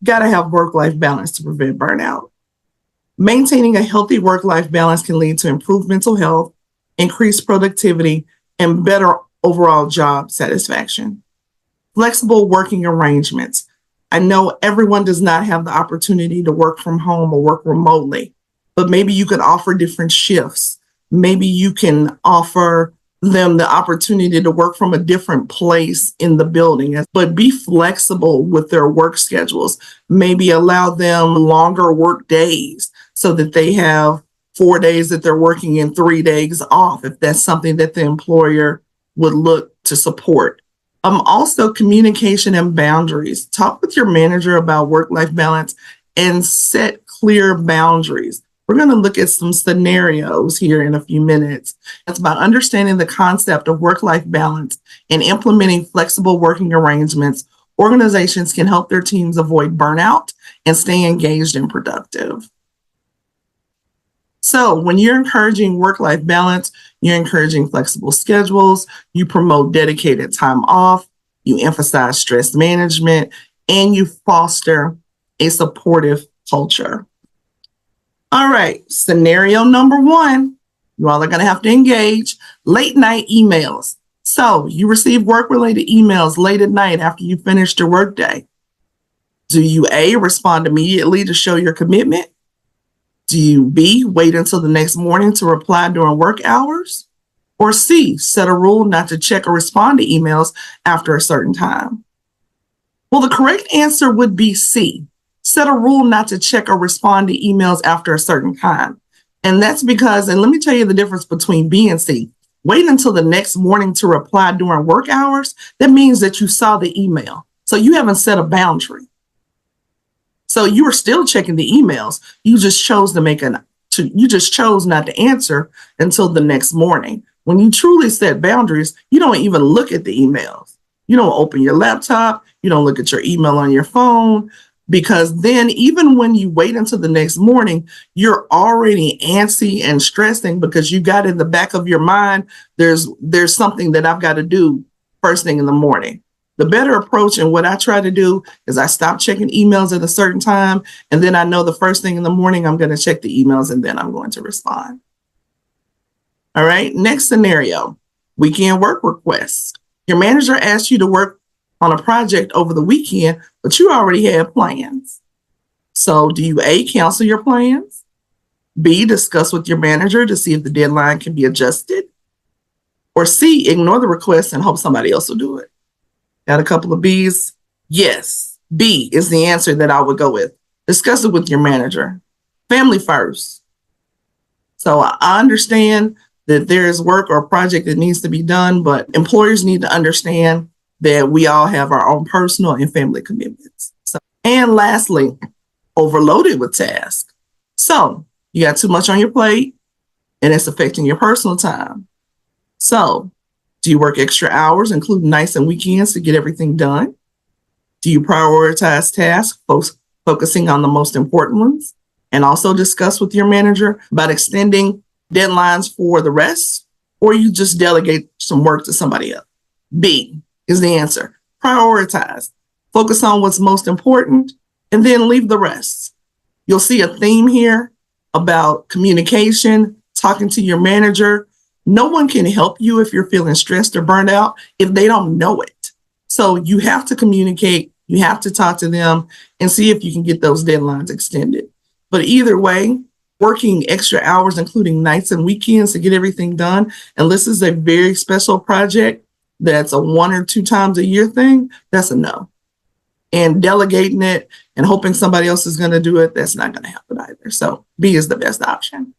Got to have work-life balance to prevent burnout. Maintaining a healthy work-life balance can lead to improved mental health, increased productivity, and better overall job satisfaction. Flexible working arrangements. I know everyone does not have the opportunity to work from home or work remotely, but maybe you could offer different shifts. Maybe you can offer them the opportunity to work from a different place in the building, but be flexible with their work schedules. Maybe allow them longer work days so that they have 4 days that they're working and 3 days off, if that's something that the employer would look to support. Also, communication and boundaries. Talk with your manager about work-life balance and set clear boundaries. We're going to look at some scenarios here in a few minutes. It's about understanding the concept of work-life balance and implementing flexible working arrangements. Organizations can help their teams avoid burnout and stay engaged and productive. So when you're encouraging work-life balance, you're encouraging flexible schedules, you promote dedicated time off, you emphasize stress management, and you foster a supportive culture. All right, scenario number 1, you all are going to have to engage late night emails. So you receive work-related emails late at night after you finished your workday. Do you A, respond immediately to show your commitment? Do you B, wait until the next morning to reply during work hours? Or C, set a rule not to check or respond to emails after a certain time? Well, the correct answer would be C. Set a rule not to check or respond to emails after a certain time. And that's because, and let me tell you the difference between B and C. Wait until the next morning to reply during work hours. That means that you saw the email. So you haven't set a boundary. So you were still checking the emails. You just chose not to answer until the next morning. When you truly set boundaries, you don't even look at the emails. You don't open your laptop. You don't look at your email on your phone. Because then even when you wait until the next morning, you're already antsy and stressing because you got in the back of your mind, there's something that I've got to do first thing in the morning. The better approach and what I try to do is I stop checking emails at a certain time, and then I know the first thing in the morning I'm going to check the emails and then I'm going to respond. All right, next scenario, weekend work requests. Your manager asks you to work on a project over the weekend, but you already had plans. So do you A, cancel your plans? B, discuss with your manager to see if the deadline can be adjusted? Or C, ignore the request and hope somebody else will do it? Got a couple of B's? Yes, B is the answer that I would go with. Discuss it with your manager. Family first. So I understand that there is work or a project that needs to be done, but employers need to understand that we all have our own personal and family commitments. And lastly, overloaded with tasks. So you got too much on your plate and it's affecting your personal time. So do you work extra hours, including nights and weekends, to get everything done? Do you prioritize tasks, focusing on the most important ones? And also discuss with your manager about extending deadlines for the rest? Or you just delegate some work to somebody else? B is the answer. Prioritize. Focus on what's most important and then leave the rest. You'll see a theme here about communication, talking to your manager. No one can help you if you're feeling stressed or burned out if they don't know it. So you have to communicate, you have to talk to them and see if you can get those deadlines extended. But either way, working extra hours, including nights and weekends to get everything done, and this is a very special project that's a 1 or 2 times a year thing, that's a no. And delegating it and hoping somebody else is going to do it, that's not going to happen either. So B is the best option.